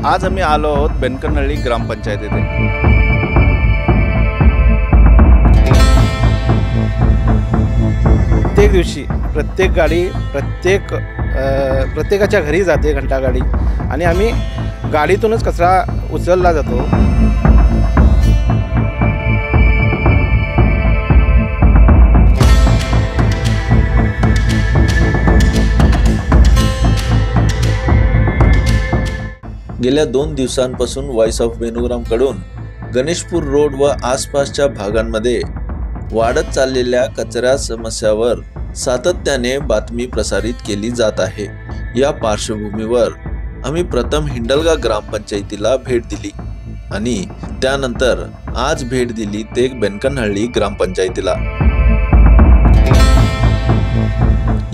आज आम्ही आलो आहोत बेनकनहळ्ळी ग्रामपंचायत येथे। प्रत्येक दिवशी प्रत्येक गाडी प्रत्येकाच्या घरी जाते घंटागाडी आणि आम्ही गाडीतूनच कचरा उचलला जातो। गेल्या 2 दिवसांपासून व्हॉइस ऑफ बेनुग्राम कडून गणेशपूर रोड व आसपासच्या भागांमध्ये वाढत चाललेल्या कचरा समस्यावर सातत्याने बातमी प्रसारित केली जात आहे। या पार्श्वभूमीवर आम्ही प्रथम हिंडलगा ग्रामपंचायतीला भेट दिली आणि त्यानंतर आज भेट दिली ते बेनकनहळ्ळी ग्रामपंचायतीला।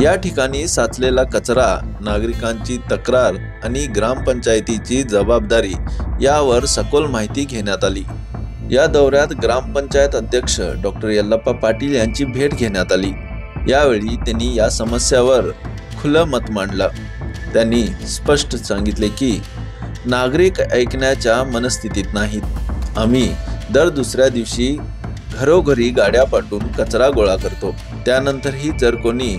या ठिकाणी साचलेला कचरा, नागरिकांची तक्रार आणि ग्रामपंचायतीची जबाबदारी यावर सखोल माहिती घेण्यात आली। या दौऱ्यात ग्रामपंचायत अध्यक्ष डॉक्टर यल्लप्पा पाटील यांची भेट घेण्यात आली। यावेळी त्यांनी या समस्यावर खुलं मत मांडलं। त्यांनी स्पष्ट सांगितले की नागरिक ऐकण्याच्या मनस्थितीत नाहीत। आम्ही दर दुसऱ्या दिवशी घरोघरी गाड्या पाठवून कचरा गोळा करतो। त्यानंतरही जर कोणी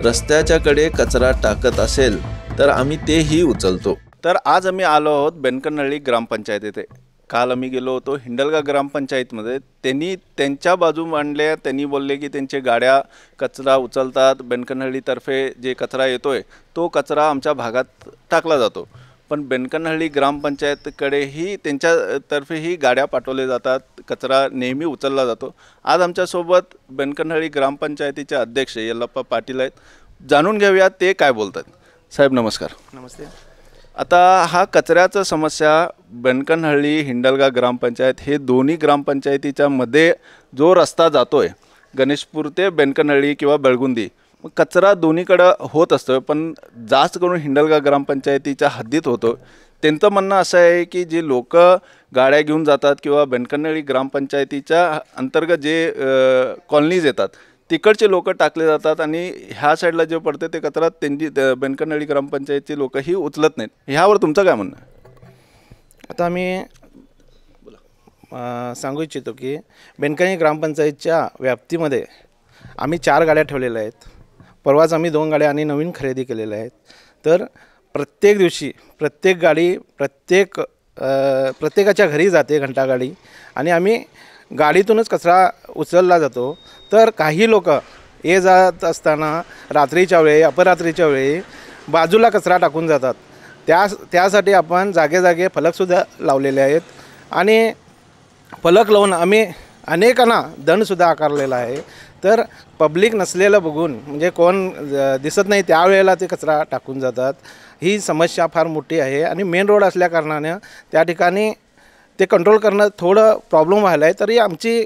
रस्त्याच्या कडे कचरा टाकत असेल तर आम्ही तेही उचलतो। तर आज आम्ही आलो आहोत बेनकनहळ्ळी ग्रामपंचायत येथे। काल आम्ही गेलो होतो हिंडलगा ग्रामपंचायतमध्ये। त्यांनी त्यांच्या बाजू मांडल्या। त्यांनी बोलले की त्यांचे गाड्या कचरा उचलतात, बेनकनहळ्ळीतर्फे जे कचरा येतोय तो कचरा आमच्या भागात टाकला जातो। पण बेनकनहळ्ळी ग्रामपंचायतकडेही त्यांच्यातर्फेही गाड्या पाठवल्या जातात, कचरा नेहमी उचलला जातो। आज आमच्यासोबत बेनकनहळ्ळी ग्रामपंचायतीचे अध्यक्ष यल्लप्पा पाटील आहेत। जाणून घेऊया ते काय बोलतात। साहेब नमस्कार। नमस्ते। आता हा कचऱ्याचा समस्या बेनकनहळ्ळी हिंडलगा ग्रामपंचायत हे दोन्ही ग्रामपंचायतीच्या मध्ये जो रस्ता जातोय गणेशपूर ते बेनकनहळ्ळी किंवा बेळगुंदी, मग कचरा दोन्हीकडे होत असतो, पण जास्त करून हिंडलगा ग्रामपंचायतीच्या हद्दीत होतो। त्यांचं म्हणणं असं आहे की जे लोक गाड्या घेऊन जातात किंवा बेनकनहळ्ळी ग्रामपंचायतीच्या अंतर्गत जे कॉलनीज येतात तिकडचे लोक टाकले जातात आणि ह्या साईडला जे पडते ते कचरा त्यांची बेनकनहळ्ळी ग्रामपंचायतचे लोकही उचलत नाहीत। ह्यावर तुमचं काय म्हणणं आहे? आता आम्ही सांगू इच्छितो की बेनकनहळ्ळी ग्रामपंचायतच्या व्याप्तीमध्ये आम्ही 4 गाड्या ठेवलेल्या आहेत। परवाच आम्ही 2 गाड्या आणि नवीन खरेदी केलेल्या आहेत। तर प्रत्येक दिवशी प्रत्येक गाडी प्रत्येकाच्या घरी जाते घंटागाडी आणि आम्ही गाडीतूनच कचरा उचलला जातो। तर काही लोक ये जात असताना रात्रीच्या वेळी अपरात्रीच्या वेळी बाजूला कचरा टाकून जातात। त्यासाठी आपण जागे फलकसुद्धा लावलेले आहेत आणि फलक लावून आम्ही अनेकांना दंडसुद्धा आकारलेला आहे। तर पब्लिक नसलेलं बघून म्हणजे कोण दिसत नाही त्यावेळेला ते कचरा टाकून जातात। ही समस्या फार मोठी आहे आणि मेन रोड असल्याकारणाने त्या ठिकाणी ते कंट्रोल करणं थोडं प्रॉब्लेम व्हायला आहे। तरी आमची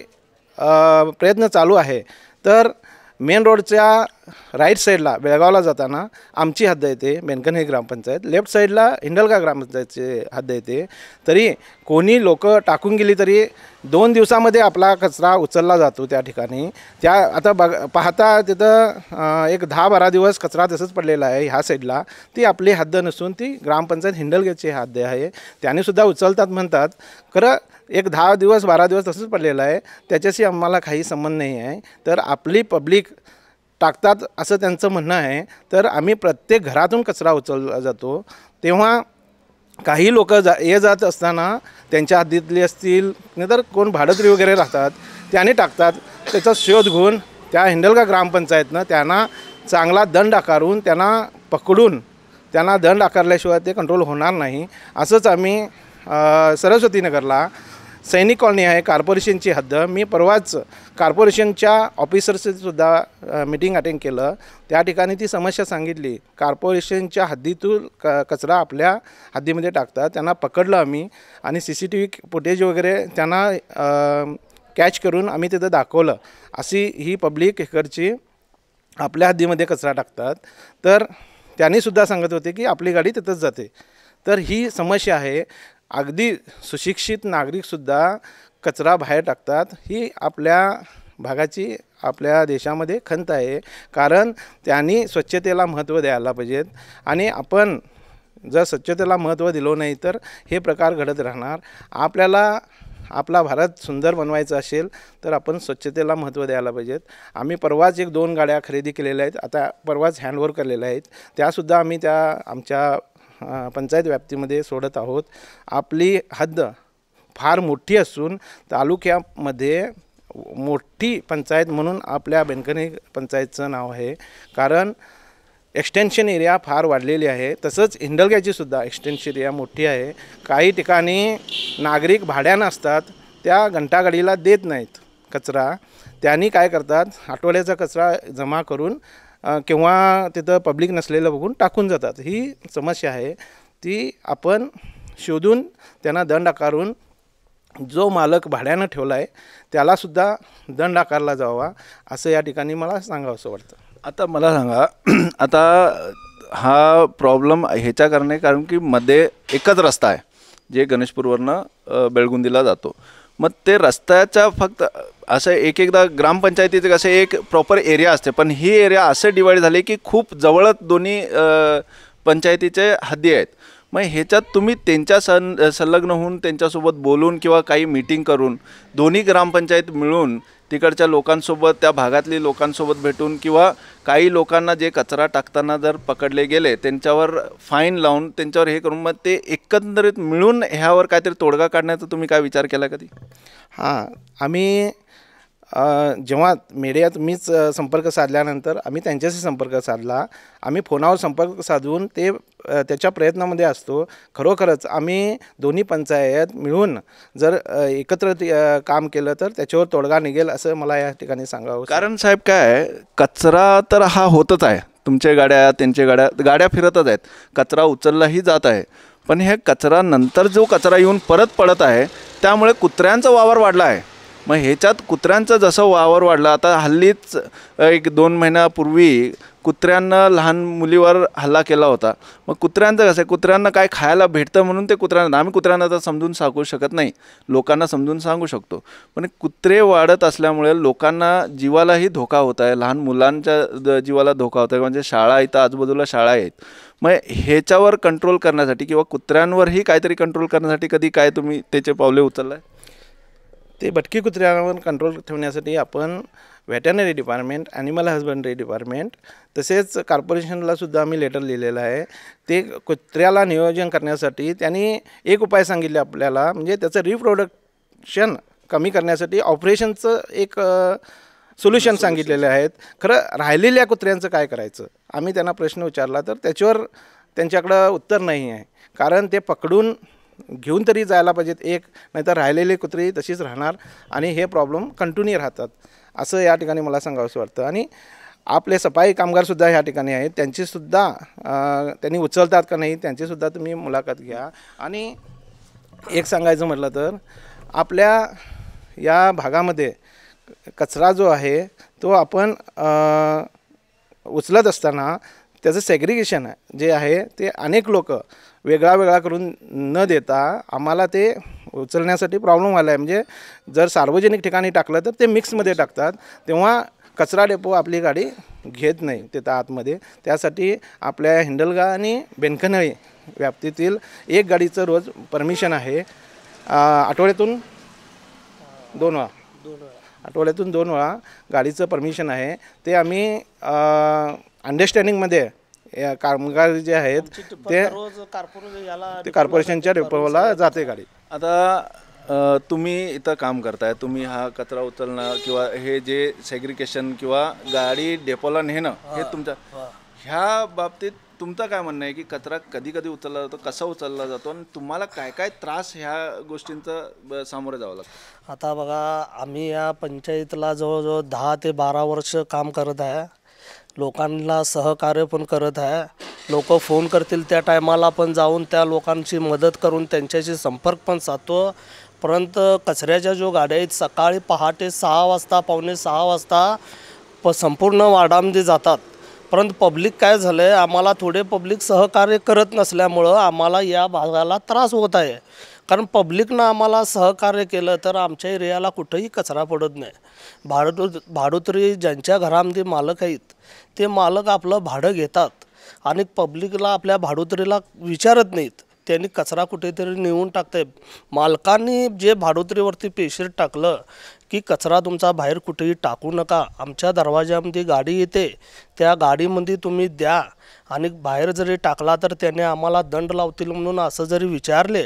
प्रयत्न चालू आहे। तर मेन रोडच्या राईट साईडला बेळगावला जाताना आमची हद्द येते बेनकनहळ्ळी ग्रामपंचायत, लेफ्ट साईडला हिंडलगा ग्रामपंचायतची हद्द येते। तरी कोणी लोक टाकून गेली तरी 2 दिवसामध्ये आपला कचरा उचलला जातो त्या ठिकाणी। आता पाहता तिथं एक 10-12 दिवस कचरा तसंच पडलेला आहे ह्या साईडला। ती आपली हद्द नसून ती ग्रामपंचायत हिंडलग्याची हद्द आहे। त्यानेसुद्धा उचलतात म्हणतात, खरं एक 10 दिवस 12 दिवस तसंच पडलेलं आहे, त्याच्याशी आम्हाला काही संबंध नाही आहे। तर आपली पब्लिक टाकतात असं त्यांचं म्हणणं आहे। तर आम्ही प्रत्येक घरातून कचरा उचलला जातो। तेव्हा काही लोक ये जात असताना त्यांच्या हद्दीतली असतील नाही तर कोण भाडतरी वगैरे राहतात त्याने टाकतात। त्याचा शोध घेऊन त्या हिंडलगा ग्रामपंचायतनं त्यांना चांगला दंड आकारून त्यांना पकडून त्यांना दंड आकारल्याशिवाय ते कंट्रोल होणार नाही। असंच आम्ही सरस्वतीनगरला सैनिक कॉलनी आहे कॉर्पोरेशनची हद्द, मी परवाच कॉर्पोरेशनच्या ऑफिसर्ससुद्धा मीटिंग अटेंड केलं। त्या ठिकाणी ती समस्या सांगितली, कॉर्पोरेशनच्या हद्दीतून कचरा आपल्या हद्दीमध्ये टाकतात। त्यांना पकडलं आम्ही आणि CCTV फुटेज वगैरे त्यांना कॅच करून आम्ही तिथं दाखवलं। अशी ही पब्लिक इकडची आपल्या हद्दीमध्ये कचरा टाकतात। तर त्यांनीसुद्धा सांगत होते की आपली गाडी तिथंच जाते। तर ही समस्या आहे। अगदी सुशिक्षित नागरिकसुद्धा कचरा बाहेर टाकतात। ही आपल्या भागाची आपल्या देशामध्ये खंत आहे, कारण त्यांनी स्वच्छतेला महत्त्व द्यायला पाहिजेत। आणि आपण जर स्वच्छतेला महत्त्व दिलं नाही तर हे प्रकार घडत राहणार. आपल्याला आपला भारत सुंदर बनवायचा असेल तर आपण स्वच्छतेला महत्त्व द्यायला पाहिजेत. आम्ही परवाच 1-2 गाड्या खरेदी केलेल्या आहेत, आता परवाच हँडओव्हर केलेल्या आहेत, त्यासुद्धा आम्ही आमच्या पंचायत व्याप्तीमध्ये सोडत आहोत. आपली हद्द फार मोठी असून तालुक्यामध्ये मोठी पंचायत म्हणून आपल्या बेनकणी पंचायतचं नाव आहे, कारण एक्सटेन्शन एरिया फार वाढलेली आहे. तसंच हिंडलग्याचीसुद्धा एक्सटेन्शन एरिया मोठी आहे. काही ठिकाणी नागरिक भाड्यानं असतात, त्या घंटागाडीला देत नाहीत कचरा. त्यांनी काय करतात, आठवड्याचा कचरा जमा करून किंवा तिथं पब्लिक नसलेलं बघून टाकून जातात. ही समस्या आहे, ती आपण शोधून त्यांना दंड आकारून जो मालक भाड्यानं ठेवला आहे त्यालासुद्धा दंड आकारला जावा असं या ठिकाणी मला सांगावंसं वाटतं. आता मला सांगा, आता हा प्रॉब्लेम ह्याच्या कारण की मध्ये एकच रस्ता आहे जे गणेशपूरवरनं बेळगुंदीला जातो. मग ते रस्त्याच्या फक्त असं एकदा ग्रामपंचायतीचे कसे एक प्रॉपर एरिया असते, पण ही एरिया असे डिवाईड झाले की खूप जवळच दोन्ही पंचायतीचे हद्दी आहेत. मग ह्याच्यात तुम्ही त्यांच्या संलग्न होऊन त्यांच्यासोबत बोलून किंवा काही मीटिंग करून दोन्ही ग्रामपंचायत मिळून तिकडच्या लोकांसोबत, त्या भागातली लोकांसोबत भेटून किंवा काही लोकांना जे कचरा टाकताना जर पकडले गेले त्यांच्यावर फाईन लावून त्यांच्यावर हे करून मग ते एकंदरीत मिळून ह्यावर काहीतरी तोडगा काढण्याचा तुम्ही काय विचार केला कधी? हां, आम्ही जेव्हा मीडियात मीच संपर्क साधल्यानंतर आम्ही त्यांच्याशी संपर्क साधला. आम्ही फोनावर संपर्क साधून त्याच्या प्रयत्नामध्ये असतो. खरोखरच आम्ही दोन्ही पंचायत मिळून जर एकत्र काम केलं तर त्याच्यावर तोडगा निघेल असं मला या ठिकाणी सांगावं. कारण साहेब काय, कचरा तर हा होतच आहे, तुमच्या गाड्या त्यांच्या गाड्या फिरतच आहेत, कचरा उचललाही जात आहे. पण हे कचरा नंतर जो कचरा येऊन परत पडत आहे त्यामुळे कुत्र्यांचा वावर वाढला आहे. मग ह्याच्यात कुत्र्यांचं जसं वावर वाढलं, आता हल्लीच 1-2 महिन्यापूर्वी कुत्र्यांना लहान मुलीवर हल्ला केला होता. मग कुत्र्यांचं कसं आहे, कुत्र्यांना काय खायला भेटतं म्हणून ते कुत्र्यांना, आम्ही कुत्र्यांना तर समजून सांगू शकत नाही, लोकांना समजून सांगू शकतो. पण कुत्रे वाढत असल्यामुळे लोकांना जीवालाही धोका होत आहे, लहान मुलांच्या जीवाला धोका होत आहे. म्हणजे शाळा इथं आजूबाजूला शाळा आहेत. मग ह्याच्यावर कंट्रोल करण्यासाठी किंवा कुत्र्यांवरही काहीतरी कंट्रोल करण्यासाठी कधी काय तुम्ही त्याचे पावले उचललं आहे? ते भटकी कुत्र्यांवर कंट्रोल ठेवण्यासाठी आपण veterinary department, animal husbandry department तसेच कॉर्पोरेशनलासुद्धा आम्ही लेटर लिहिलेलं आहे. ते कुत्र्याला नियोजन करण्यासाठी त्यांनी एक उपाय सांगितले आपल्याला, म्हणजे त्याचं रिप्रोडक्शन कमी करण्यासाठी ऑपरेशनचं एक सोल्युशन सांगितलेले आहेत. खरं राहिलेल्या कुत्र्यांचं काय करायचं, आम्ही त्यांना प्रश्न विचारला तर त्याच्यावर त्यांच्याकडं उत्तर नाही आहे. कारण ते पकडून घेऊन तरी जायला पाहिजेत एक, नाहीतर राहिलेली कुत्री तशीच राहणार आणि हे प्रॉब्लेम कंटिन्यू राहतात असं या ठिकाणी मला सांगावंसं वाटतं. आणि आपले सफाई कामगारसुद्धा ह्या ठिकाणी आहेत, त्यांचीसुद्धा त्यांनी उचलतात का नाही त्यांचीसुद्धा तुम्ही मुलाखत घ्या. आणि एक सांगायचं म्हटलं तर आपल्या या भागामध्ये कचरा जो आहे तो आपण उचलत असताना त्याचं सेग्रिगेशन जे आहे ते अनेक लोक वेगळा करून न देता आम्हाला ते उचलण्यासाठी प्रॉब्लेम आला आहे. म्हणजे जर सार्वजनिक ठिकाणी टाकलं तर ते मिक्समध्ये टाकतात, तेव्हा कचरा डेपो आपली गाडी घेत नाही तिथं आतमध्ये. त्यासाठी आपल्या हिंडलगा आणि बेनकनळी व्याप्तीतील एक गाडीचं रोज परमिशन आहे, आठवड्यातून 2 वेळा गाडीचं परमिशन आहे. ते आम्ही अंडरस्टँडिंगमध्ये कामगार जे आहेत ते कॉर्पोरेशनच्या डेपोला जाते गाडी. आता तुम्ही इथं काम करताय, तुम्ही हा कचरा उचलणं किंवा हे जे सेग्रिगेशन किंवा गाडी डेपोला नेणं हे तुमच्या ह्या बाबतीत तुमचं काय म्हणणं आहे की कचरा कधी उचलला जातो, कसा उचलला जातो आणि तुम्हाला काय त्रास ह्या गोष्टींचं सामोरं जावं लागतं? आता बघा, आम्ही या पंचायतीला जवळजवळ 10 ते 12 वर्ष काम करत आहे. लोकांना सहकार्य पण करत आहे. लोक फोन करतील त्या टायमाला पण जाऊन त्या लोकांची मदत करून त्यांच्याशी संपर्क पण साधतो. परंतु कचऱ्याच्या जो गाड्या आहेत सकाळी पहाटे 6 वाजता, पावणे 6 वाजता संपूर्ण वाडामध्ये जातात. परंतु पब्लिक काय झालं आहे, आम्हाला थोडे पब्लिक सहकार्य करत नसल्यामुळं आम्हाला या भागाला त्रास होत आहे. कारण पब्लिकनं आम्हाला सहकार्य केलं तर आमच्या एरियाला कुठंही कचरा पडत नाही. भाडोत्री ज्यांच्या घरामध्ये मालक आहेत ते मालक आपलं भाडं घेतात आणि पब्लिकला आपल्या भाडोत्रीला विचारत नाहीत. त्यांनी कचरा कुठेतरी नेऊन टाकते. मालकांनी जे भाडोत्रीवरती प्रेशर टाकलं की कचरा तुमचा बाहेर कुठेही टाकू नका, आमच्या दरवाजामध्ये गाडी येते, त्या गाडीमध्ये तुम्ही द्या, आणि बाहेर जरी टाकला तर त्याने आम्हाला दंड लावतील म्हणून असं जरी विचारले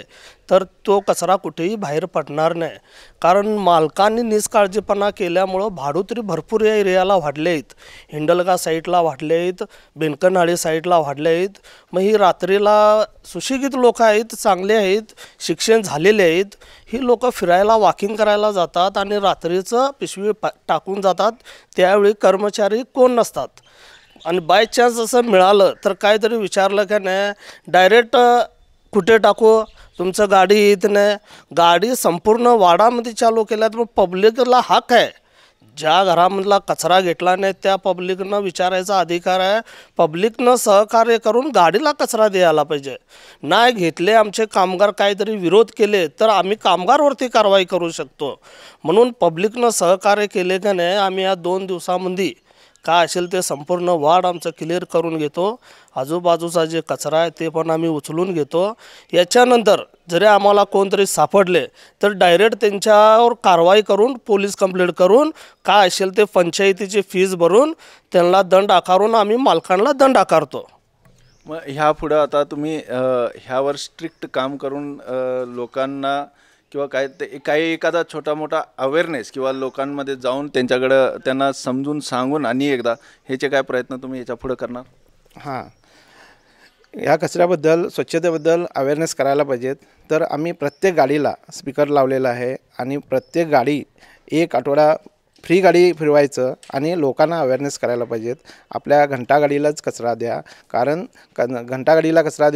तर तो कचरा कुठेही बाहेर पडणार नाही. कारण मालकांनी निष्काळजीपणा केल्यामुळं भाडोत्री भरपूर या एरियाला वाढले आहेत. हिंडलगा साईडला वाढले आहेत, बेनकनहळ्ळी साईडला वाढले आहेत. मग ही रात्रीला सुशिक्षित लोक आहेत, चांगले आहेत, शिक्षण झालेले आहेत, ही लोक फिरायला वॉकिंग करायला जातात आणि रात्रीचं पिशवी टाकून जातात. त्यावेळी कर्मचारी कोण नसतात. आणि बाय चान्स असं मिळालं तर काहीतरी विचारलं का नाही, डायरेक्ट कुठे टाकू, तुमचं गाडी येत नाही. गाडी संपूर्ण वाडामध्ये चालू केल्या तर पब्लिकला हक आहे. ज्या घरामधला कचरा घेतला नाही त्या पब्लिकनं विचारायचा अधिकार आहे. पब्लिकनं सहकार्य करून गाडीला कचरा द्यायला पाहिजे. नाही घेतले, आमचे कामगार काहीतरी विरोध केले तर आम्ही कामगारवरती कारवाई करू शकतो. म्हणून पब्लिकनं सहकार्य केले का नाही, आम्ही या 2 दिवसामध्ये काय असेल ते संपूर्ण वार्ड आमचं क्लिअर करून घेतो. आजूबाजूचा जे कचरा आहे ते पण आम्ही उचलून घेतो. याच्यानंतर जरी आम्हाला कोणतरी सापडले तर डायरेक्ट त्यांच्यावर कारवाई करून पोलीस कंप्लेंट करून काय असेल ते पंचायतीची फीज भरून त्यांना दंड आकारून आम्ही मालकांना दंड आकारतो. मग ह्या पुढं आता तुम्ही ह्यावर स्ट्रिक्ट काम करून लोकांना किंवा काही एखादा छोटा मोठा अवेअरनेस किंवा लोकांमध्ये जाऊन त्यांच्याकडं त्यांना समजून सांगून आणि एकदा ह्याचे काय प्रयत्न तुम्ही याच्या पुढं करणार? हां, या कचऱ्याबद्दल, स्वच्छतेबद्दल अवेअरनेस करायला पाहिजेत. तर आम्ही प्रत्येक गाडीला स्पीकर लावलेला आहे आणि प्रत्येक गाडी 1 आठवडा फ्री गाडी फिरवायचं आणि लोकांना अवेअरनेस करायला पाहिजेत. आपल्या घंटागाडीलाच कचरा द्या, कारण घंटागाडीला कचरा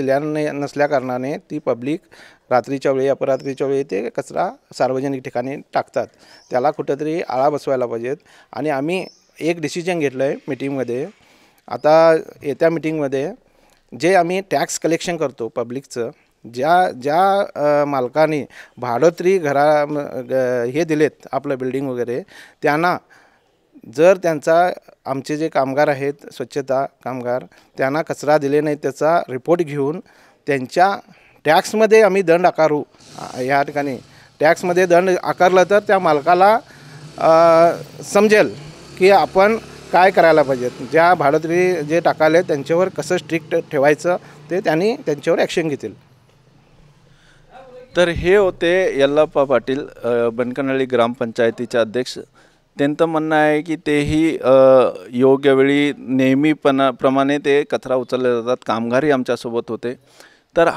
नसल्या कारणाने ती पब्लिक रात्रीच्या वेळी अपरात्रीच्या वेळी ते कचरा सार्वजनिक ठिकाणी टाकतात. त्याला कुठंतरी आळा बसवायला पाहिजेत. आणि आम्ही एक डिसिजन घेतलं आहे मीटिंगमध्ये. आता येत्या मीटिंगमध्ये जे आम्ही टॅक्स कलेक्शन करतो पब्लिकचं, ज्या मालकाने भाडोत्री हे दिलेत आपलं बिल्डिंग वगैरे, त्यांना जर आमचे जे कामगार आहेत, स्वच्छता कामगार, त्यांना कचरा दिले नाही त्याचा रिपोर्ट घेऊन त्यांच्या टॅक्समध्ये आम्ही दंड आकारू. या ठिकाणी टॅक्समध्ये दंड आकारला तर त्या मालकाला समजेल की आपण काय करायला पाहिजेत. ज्या भाडोत्री जे टाकाले त्यांच्यावर कसं स्ट्रिक्ट ठेवायचं ते त्यांनी त्यांच्यावर ॲक्शन घेतील. तर हे होते यल्लाप्पा पाटील, बनकनहळ्ळी ग्रामपंचायतीचे अध्यक्ष. त्यांचं म्हणणं आहे की तेही योग्य वेळी नेहमीप्रमाणे ते कचरा उचलले जातात. कामगारही आमच्यासोबत होते. तर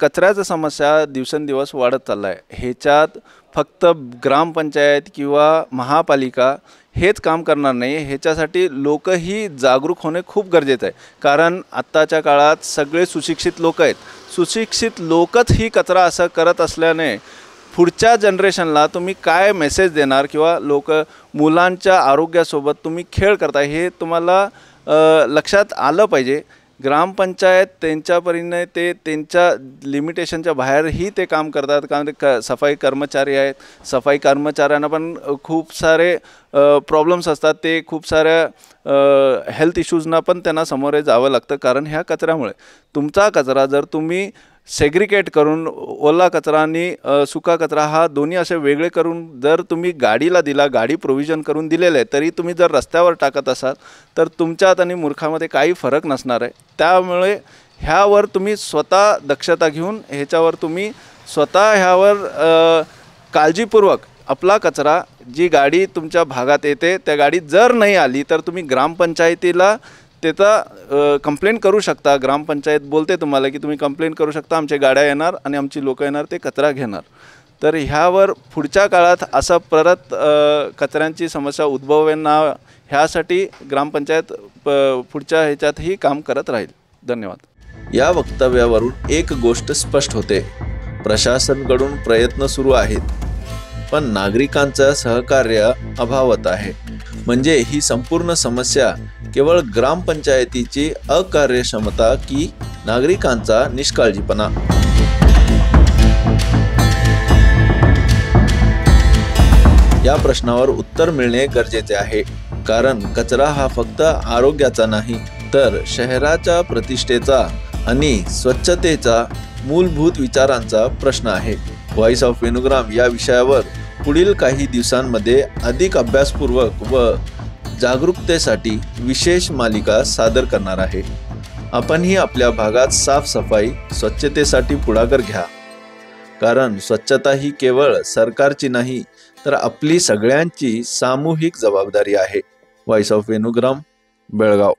कचऱ्याचा समस्या दिवसेंदिवस वाढत चालला आहे. ह्याच्यात फक्त ग्रामपंचायत किंवा महापालिका हेच काम करणार नाही, ह्याच्यासाठी लोकही जागरूक होणे खूप गरजेचं आहे. कारण आत्ताच्या काळात सगळे सुशिक्षित लोक आहेत. सुशिक्षित लोकच ही कचरा असं करत असल्याने पुढच्या जनरेशनला तुम्ही काय मेसेज देणार किंवा मुलांच्या आरोग्यासोबत तुम्ही खेळ करताय हे तुम्हाला लक्षात आलं पाहिजे. ग्रामपंचायत त्यांच्या परीने ते त्यांच्या लिमिटेशनच्या बाहेरही ते काम करतात. कारण सफाई कर्मचारी आहेत, सफाई कर्मचाऱ्यांना पण खूप सारे प्रॉब्लेम्स असतात. ते खूप साऱ्या हेल्थ इश्यूजना पण त्यांना सामोरे जावं लागतं. कारण ह्या कचऱ्यामुळे तुमचा कचरा जर तुम्ही सेग्रिगेट करून ओला कचरा आणि सुका कचरा हा दोन्ही असे वेगळे करून जर तुम्ही गाडीला दिला, गाडी प्रोव्हिजन करून दिलेलं आहे, तरी तुम्ही जर रस्त्यावर टाकत असाल तर तुमच्यात आणि मूर्खामध्ये काही फरक नसणार आहे. त्यामुळे ह्यावर तुम्ही स्वतः दक्षता घेऊन ह्याच्यावर तुम्ही स्वतः ह्यावर काळजीपूर्वक आपला कचरा जी गाडी तुमच्या भागात येते त्या गाडी जर नाही आली तर तुम्ही ग्रामपंचायतीला त्याचा कंप्लेंट करू शकता. ग्रामपंचायत बोलते तुम्हाला की तुम्ही कंप्लेंट करू शकता, आमच्या गाड्या येणार आणि आमची लोक येणार, ते कचरा घेणार. तर ह्यावर पुढच्या काळात असं परत कचऱ्यांची समस्या उद्भवेल ना, ह्यासाठी ग्रामपंचायत पुढच्या ह्याच्यातही काम करत राहील. धन्यवाद. या वक्तव्यावरून एक गोष्ट स्पष्ट होते, प्रशासनाकडून प्रयत्न सुरू आहेत पण नागरिकांचं सहकार्य अभावत आहे. म्हणजे ही संपूर्ण समस्या केवळ ग्रामपंचायतीची अकार्यक्षमता की नागरिकांचा निष्काळजीपणा? या प्रश्नावर उत्तर मिळणे गरजेचे आहे. कारण कचरा हा फक्त आरोग्याचा नाही तर शहराच्या प्रतिष्ठेचा आणि स्वच्छतेचा मूलभूत विचारांचा प्रश्न आहे. व्हॉइस ऑफ वेणुग्राम या विषयावर पुढील काही दिवसांमध्ये अधिक अभ्यासपूर्वक व जागरूकतेसाठी विशेष मालिका सादर करणार आहे. आपणही आपल्या भागात साफसफाई स्वच्छतेसाठी पुढाकार घ्या, कारण स्वच्छता ही केवळ सरकारची नाही तर आपली सगळ्यांची सामूहिक जबाबदारी आहे. Voice of Venugram, Belgaum.